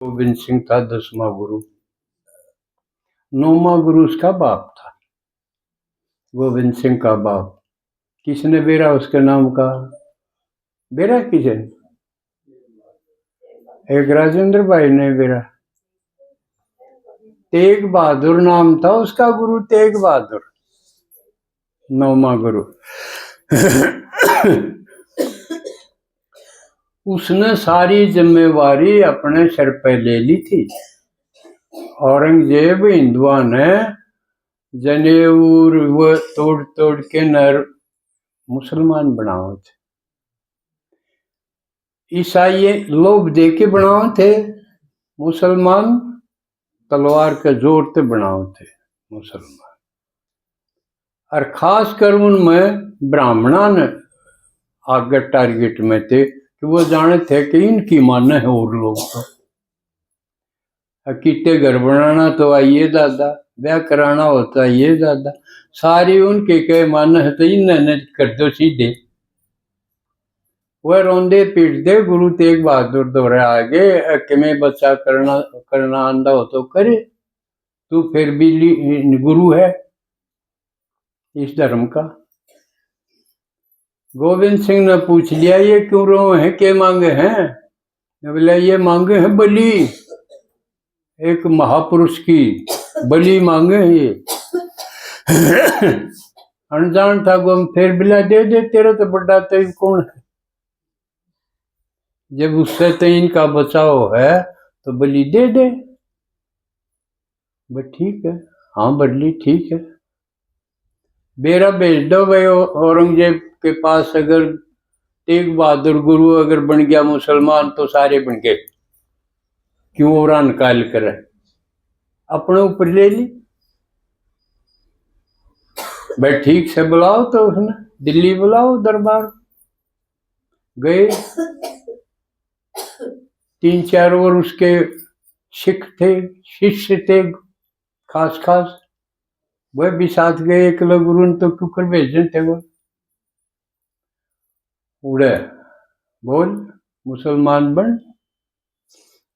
गोविंद सिंह था 10वां गुरु। 9वां गुरु उसका बाप था, गोविंद सिंह का बाप। किसने बेरा उसके नाम का? बेरा किसने? एक राजेंद्र भाई ने बेरा। तेग बहादुर नाम था उसका गुरु, तेग बहादुर 9वां गुरु। उसने सारी जिम्मेवारी अपने सिर पे ले ली थी। औरंगजेब हिंदुआ ने जनेऊर वो तोड़ तोड़ के नर मुसलमान बनाओ थे, ईसाई लोभ दे के बनाओ थे, मुसलमान तलवार के जोर से बनाओ थे मुसलमान। और खासकर उनमें ब्राह्मणा ने आगे टारगेट में थे कि वो जाने थे कि इनकी माने है और लोग तो कितने घर बनाना तो आइए दादा, ब्याह कराना होता है ये दादा, सारी उनके के माने है तो इन्होंने कर दो सीधे। वह रोंदे पीटते गुरु तेग बहादुर दोहरे आगे कि मैं बच्चा करना आंदा हो तो करे, तू फिर भी गुरु है इस धर्म का। गोविंद सिंह ने पूछ लिया ये क्यों रो है, क्या मांगे हैं? बोला ये मांगे हैं बलि, एक महापुरुष की बलि मांगे हैं ये। अनजान था गोविंद, फिर बिला दे दे, तेरा तो बड़ा तेज कौन है, जब उससे तो इनका बचाव है तो बलि दे दे। बस ठीक है, हाँ बदली ठीक है, बेरा भेज दो भाई औरंगजेब के पास। अगर तेग बहादुर गुरु अगर बन गया मुसलमान तो सारे बन गए, क्यों और निकाल कर अपने ऊपर ले ली। भाई ठीक से बुलाओ, तो उसने दिल्ली बुलाओ दरबार। गए 3-4 और उसके सिख थे, शिष्य थे खास खास, वह भी साथ गए। एकला गुरु ने तो क्यों कर भेजे थे वो। उड़े बोल मुसलमान बन,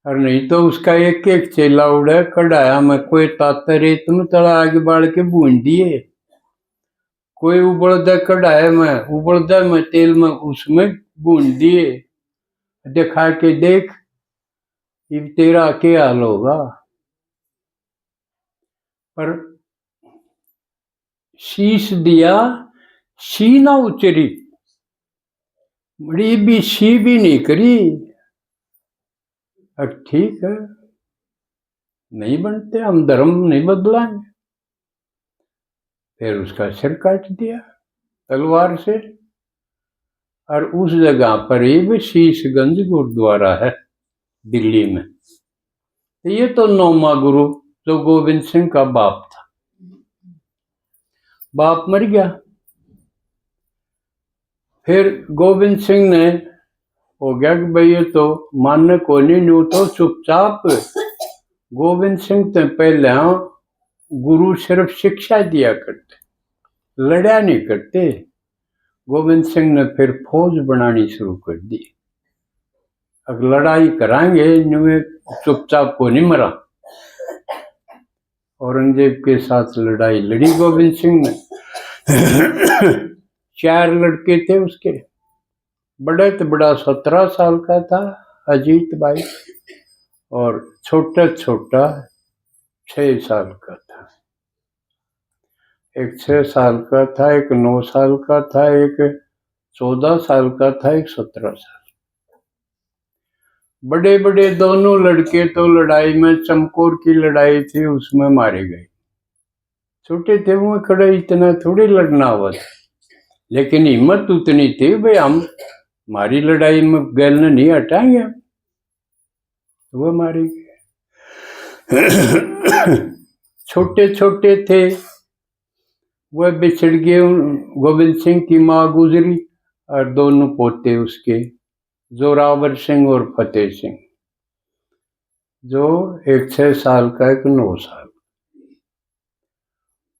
और नहीं तो उसका एक एक चेला उड़े कढ़ाया में कोई तातर तुम तला आगे बढ़ के भून दिए, कोई उबलदा कढ़ाए में उबलदा में तेल में उसमें भून दिए, दिखा के देख तेरा क्या हाल होगा। पर शीश दिया, शी ना उचरी, बड़ी भी शी भी नहीं करी। अब ठीक है, नहीं बनते हम, धर्म नहीं बदलाएंगे। फिर उसका सिर काट दिया तलवार से। और उस जगह पर ही शीशगंज गुरुद्वारा है दिल्ली में। तो ये तो 9वां गुरु जो गोविंद सिंह का बाप था। बाप मर गया, फिर गोविंद सिंह ने हो गया कि भाई ये तो मानने को नहीं, न्यू तो चुपचाप। गोविंद सिंह तो पहले गुरु सिर्फ शिक्षा दिया करते, लड़ा नहीं करते। गोविंद सिंह ने फिर फौज बनानी शुरू कर दी। अगर लड़ाई कराएंगे न्यू चुपचाप को नहीं मरा। औरंगजेब के साथ लड़ाई लड़ी गोविंद सिंह ने। 4 लड़के थे उसके, बड़े तो बड़ा 17 साल का था अजीत भाई, और छोटा छोटा 6 साल का था। एक 6 साल का था, एक 9 साल का था, एक 14 साल का था, एक 17 साल। बड़े बड़े दोनों लड़के तो लड़ाई में, चमकौर की लड़ाई थी उसमें मारे गए। छोटे थे वो, खड़े इतना थोड़ी लड़ना हुआ था, लेकिन हिम्मत उतनी थी भाई हम हमारी लड़ाई में गैल नहीं हटाएंगे, वो मारे गए। छोटे छोटे थे वह बिछड़ गए। गोविंद सिंह की माँ गुजरी और दोनों पोते उसके, जोरावर सिंह और फतेह सिंह, जो एक 6 साल का, एक 9 साल।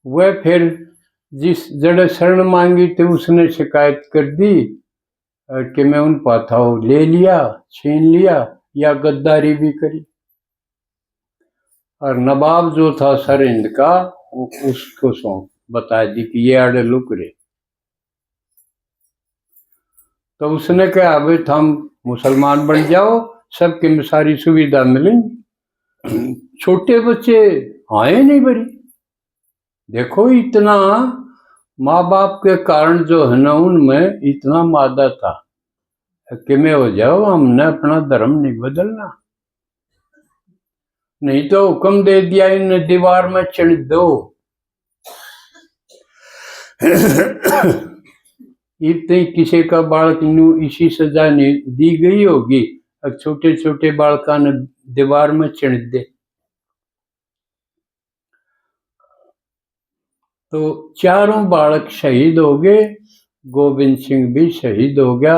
वह फिर जिस जड़े शरण मांगी थी उसने शिकायत कर दी कि मैं उन पाथाओं ले लिया, छीन लिया, या गद्दारी भी करी। और नवाब जो था सरहिंद का उसको सौंप बता दी कि ये आड़े लुक रहे। तो उसने कहा भाई तुम मुसलमान बन जाओ, सबके में सारी सुविधा मिलेंगी। छोटे बच्चे आए नहीं बड़ी। देखो इतना माँ बाप के कारण जो है ना उनमें इतना मादा था कि मैं हो जाओ, हमने अपना धर्म नहीं बदलना, नहीं तो हुक्म दे दिया इन दीवार में चिण दो। इतने किसी का बालक नू इसी सजा नहीं दी गई होगी, अब छोटे छोटे बालका ने दीवार में चिण दे। तो चारों बालक शहीद हो गए, गोविंद सिंह भी शहीद हो गया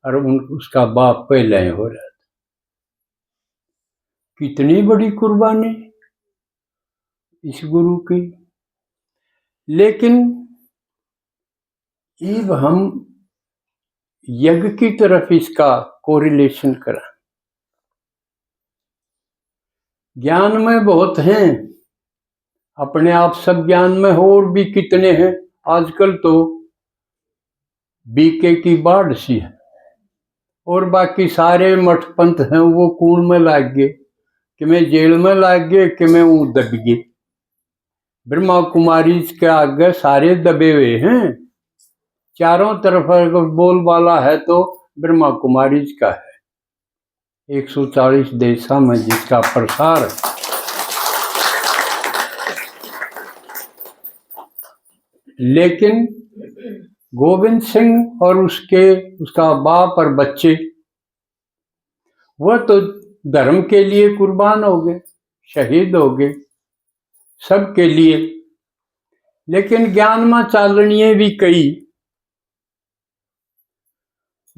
और उसका बाप पहले हो रहा था। कितनी बड़ी कुर्बानी इस गुरु की। लेकिन अब हम यज्ञ की तरफ इसका कोरिलेशन करा। ज्ञान में बहुत हैं, अपने आप सब ज्ञान में हो, और भी कितने हैं। आजकल तो बीके की बाढ़ सी है, और बाकी सारे मठ पंथ हैं वो कूड़ में लाग गए, कि मैं जेल में लाग गए, कि मैं वो दब गए। ब्रह्मा कुमारी के आगे सारे दबे हुए हैं। चारों तरफ अगर बोलबाला है तो ब्रह्मा कुमारी का है। 140 देशों में जिसका प्रसार। लेकिन गोविंद सिंह और उसका बाप और बच्चे, वह तो धर्म के लिए कुर्बान हो गए, शहीद हो गए सबके लिए। लेकिन ज्ञान में चालनिए भी कई।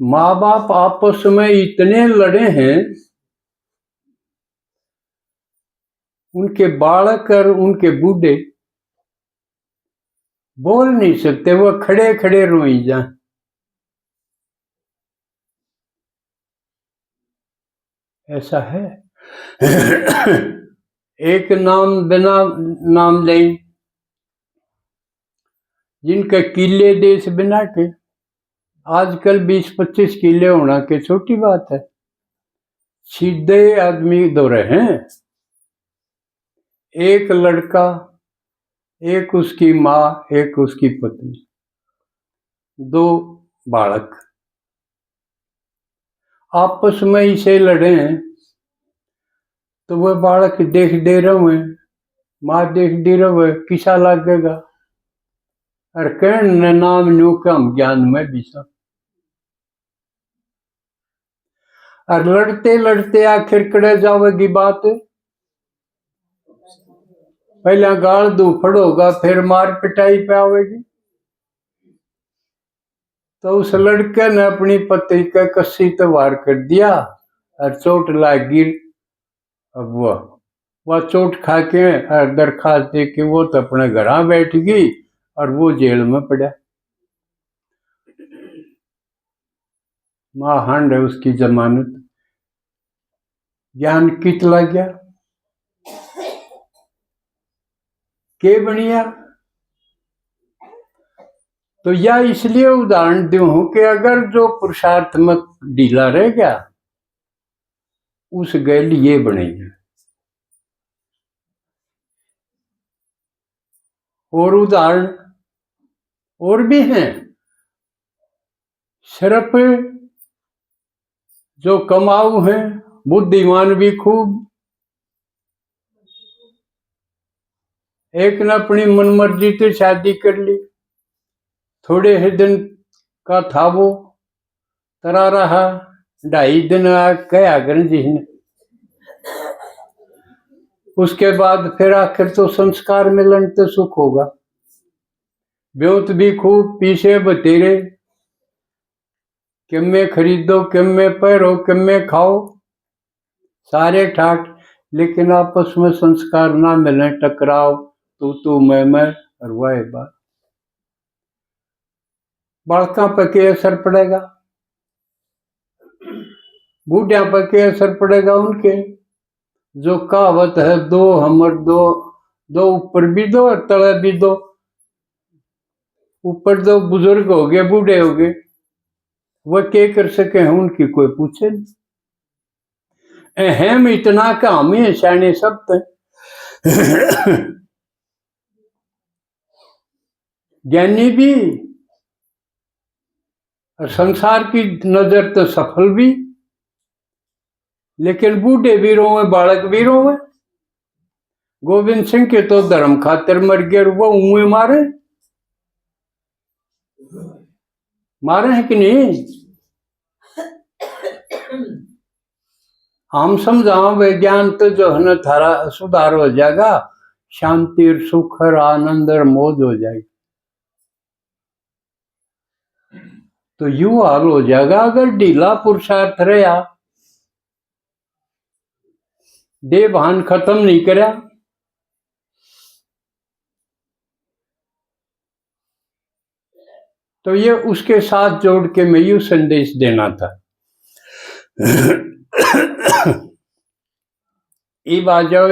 माँ बाप आपस में इतने लड़े हैं, उनके बालक और उनके बूढ़े बोल नहीं सकते, वो खड़े खड़े रोई जा। ऐसा है। एक नाम बिना नाम ले, जिनके किले देश बिना के, आजकल 20-25 किले होना के छोटी बात है। सीधे आदमी दो रहे हैं, एक लड़का, एक उसकी माँ, एक उसकी पत्नी, 2 बालक आपस में इसे लड़े हैं। तो वह बालक देख दे रहे हैं, माँ देख दे रहे, किसा लगेगा। और कहने नाम न्यू कम ज्ञान में भी सब। और लड़ते लड़ते आखिर कड़े जावेगी बात। पहला गाल दूफड़ होगा, फिर मार पिटाई पे आवेगी। तो उस लड़के ने अपनी पति का कस्सी तो वार कर दिया और चोट लागी। अब वह चोट खा के और दरखास्त दे के वो तो अपने घर बैठ गई और वो जेल में पड़ा। मां हंड है उसकी जमानत। ज्ञान कितला गया के बनिया। तो यह इसलिए उदाहरण दूं कि अगर जो पुरुषार्थ में ढीला रह गया, उस गैल ये बनेगी। और उदाहरण और भी हैं। सिर्फ जो कमाऊ हैं, बुद्धिमान भी खूब। एक ने अपनी मनमर्जी से शादी कर ली, थोड़े ही दिन का था वो, तरा रहा, 2.5 दिन कया कर जी ने। उसके बाद फिर आखिर तो संस्कार मिलन तो सुख होगा। ब्योत भी खूब, पीछे बतेरे, किम में खरीदो, किम में पहरो, किम में खाओ, सारे ठाट। लेकिन आपस में संस्कार ना मिले, टकराव, तू मैं और वह बात। बालका पर के असर पड़ेगा, बूढ़िया पर के असर पड़ेगा उनके। जो कहावत है, दो हमर दो, दो ऊपर भी दो और तले भी दो। ऊपर दो बुजुर्ग हो गए, बूढ़े हो गए, वह क्या कर सके हैं, उनकी कोई पूछे नहीं। अहम इतना का हम ही शाने सब थे। ज्ञानी भी और संसार की नजर तो सफल भी, लेकिन बूढ़े वीरों में, बालक वीरों में। गोविंद सिंह के तो धर्म खातिर मर गए, वो उंगे मारे हैं कि नहीं? हम समझाओ विज्ञान तो जो है ना थारा सुधार हो जाएगा, शांति और सुख और आनंद और मौज हो जाएगी। तो यूं हाल हो जाएगा अगर ढीला पुरुषार्थ रहा, देवभान खत्म नहीं करा, तो ये उसके साथ जोड़ के मैं यूं संदेश देना था। ये आ जाओ